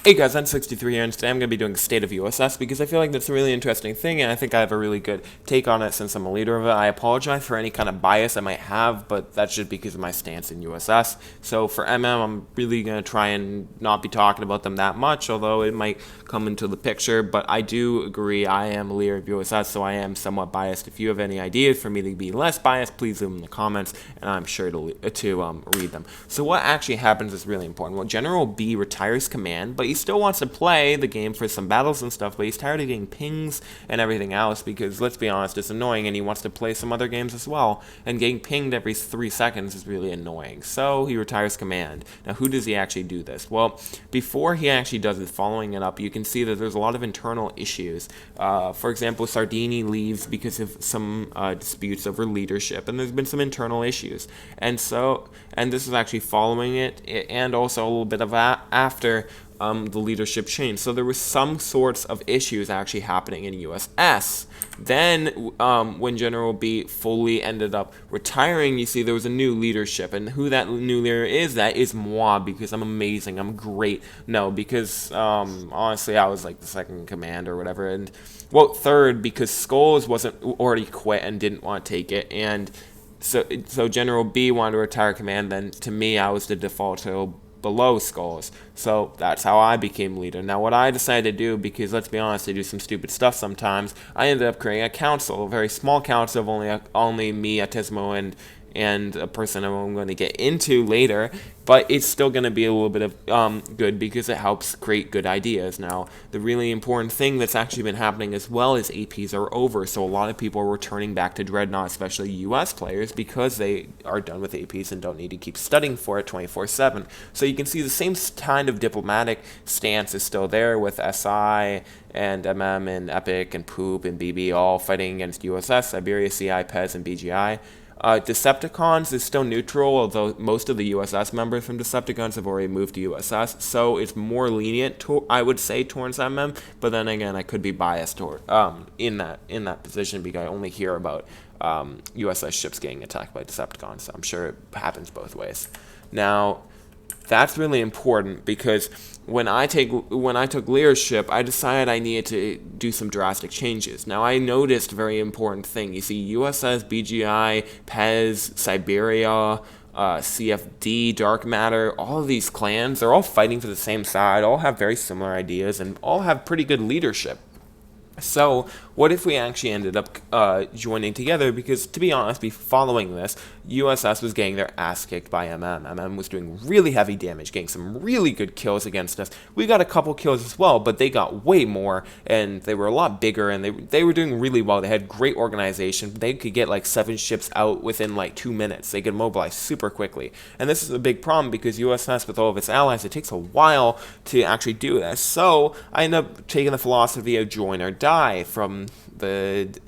Hey guys, N63 here, and today I'm going to be doing State of USS because I feel like that's a really interesting thing, and I think I have a really good take on it since I'm a leader of it. I apologize for any kind of bias I might have, but that's just because of my stance in USS. So for I'm really going to try and not be talking about them that much, although it might come into the picture, but I do agree I am a leader of USS, so I am somewhat biased. If you have any ideas for me to be less biased, please leave them in the comments, and I'm sure to read them. So what actually happens is really important. Well, General B retires command, but he still wants to play the game for some battles and stuff, but he's tired of getting pings and everything else because, let's be honest, it's annoying, and he wants to play some other games as well, and getting pinged every 3 seconds is really annoying. So he retires command. Now, who does he actually do this? Well, before he actually does it, following it up, you can see that there's a lot of internal issues. For example, Sardini leaves because of some disputes over leadership, and there's been some internal issues. And this is actually following it, and also a little bit of after the leadership change. So there was some sorts of issues actually happening in USS. Then, when General B fully ended up retiring, you see there was a new leadership. And who that new leader is, that is moi, because I'm amazing, I'm great. No, because, honestly, I was like the second in command or whatever. And, well, third, because Skulls wasn't already quit and didn't want to take it. And so General B wanted to retire command, then to me, I was the default to below Skulls. So that's how I became leader. Now what I decided to do, because let's be honest, I do some stupid stuff sometimes, I ended up creating a council, a very small council of only me, Atismo, and a person I'm going to get into later, but it's still going to be a little bit of good because it helps create good ideas. Now, the really important thing that's actually been happening as well is APs are over, so a lot of people are returning back to Dreadnought, especially US players, because they are done with APs and don't need to keep studying for it 24/7. So you can see the same kind of diplomatic stance is still there with SI and and Epic and Poop and BB all fighting against USS, Siberia, CI, PEZ, and BGI. Decepticons is still neutral, although most of the USS members from Decepticons have already moved to USS, so it's more lenient, I would say, towards but then again, I could be biased toward, in that position because I only hear about USS ships getting attacked by Decepticons, so I'm sure it happens both ways. Now, that's really important because when I took leadership, I decided I needed to do some drastic changes. Now, I noticed a very important thing. You see, USS, BGI, PEZ, Siberia, CFD, Dark Matter, all of these clans, they're all fighting for the same side, all have very similar ideas, and all have pretty good leadership. So, what if we actually ended up joining together? Because, to be honest, following this, USS was getting their ass kicked by MM was doing really heavy damage, getting some really good kills against us. We got a couple kills as well, but they got way more, and they were a lot bigger, and they were doing really well. They had great organization. They could get like 7 ships out within like 2 minutes. They could mobilize super quickly. And this is a big problem because USS, with all of its allies, it takes a while to actually do this. So, I ended up taking the philosophy of join or die from the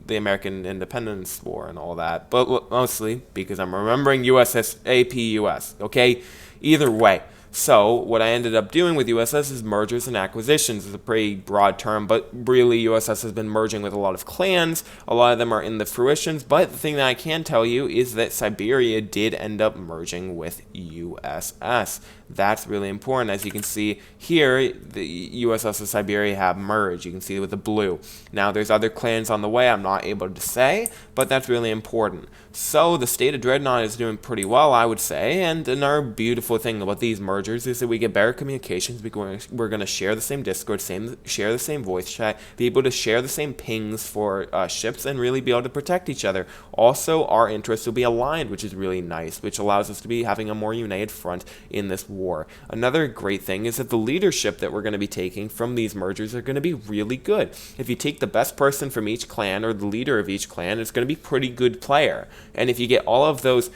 American Independence War and all that, but mostly because I'm remembering USS APUS, okay? Either way. So, what I ended up doing with USS is mergers and acquisitions. It's a pretty broad term, but really USS has been merging with a lot of clans. A lot of them are in the fruitions, but the thing that I can tell you is that Siberia did end up merging with USS. That's really important. As you can see here, the USS and Siberia have merged. You can see it with the blue. Now, there's other clans on the way I'm not able to say, but that's really important. So, the state of Dreadnought is doing pretty well, I would say, and another beautiful thing about these mergers is that we get better communications because we're going to share the same Discord, share the same voice chat, be able to share the same pings for ships, and really be able to protect each other. Also, our interests will be aligned, which is really nice, which allows us to be having a more united front in this war. Another great thing is that the leadership that we're going to be taking from these mergers are going to be really good. If you take the best person from each clan or the leader of each clan, it's going to be a pretty good player. And if you get all of those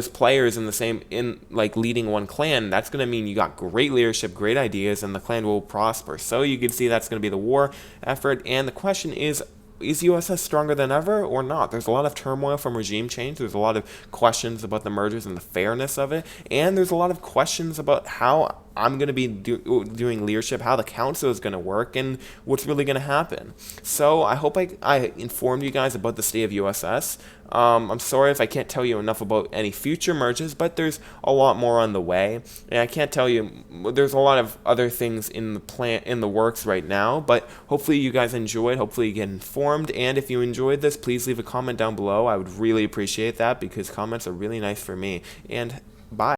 players leading one clan, that's going to mean you got great leadership, great ideas, and the clan will prosper. So you can see that's going to be the war effort. And the question is USS stronger than ever or not? There's a lot of turmoil from regime change. There's a lot of questions about the mergers and the fairness of it. And there's a lot of questions about how I'm going to be doing leadership, how the council is going to work, and what's really going to happen. So I hope I informed you guys about the state of USS. I'm sorry if I can't tell you enough about any future merges, but there's a lot more on the way, and I can't tell you. There's a lot of other things in the works right now, but hopefully you guys enjoyed. Hopefully you get informed, and if you enjoyed this, please leave a comment down below. I would really appreciate that because comments are really nice for me. And bye.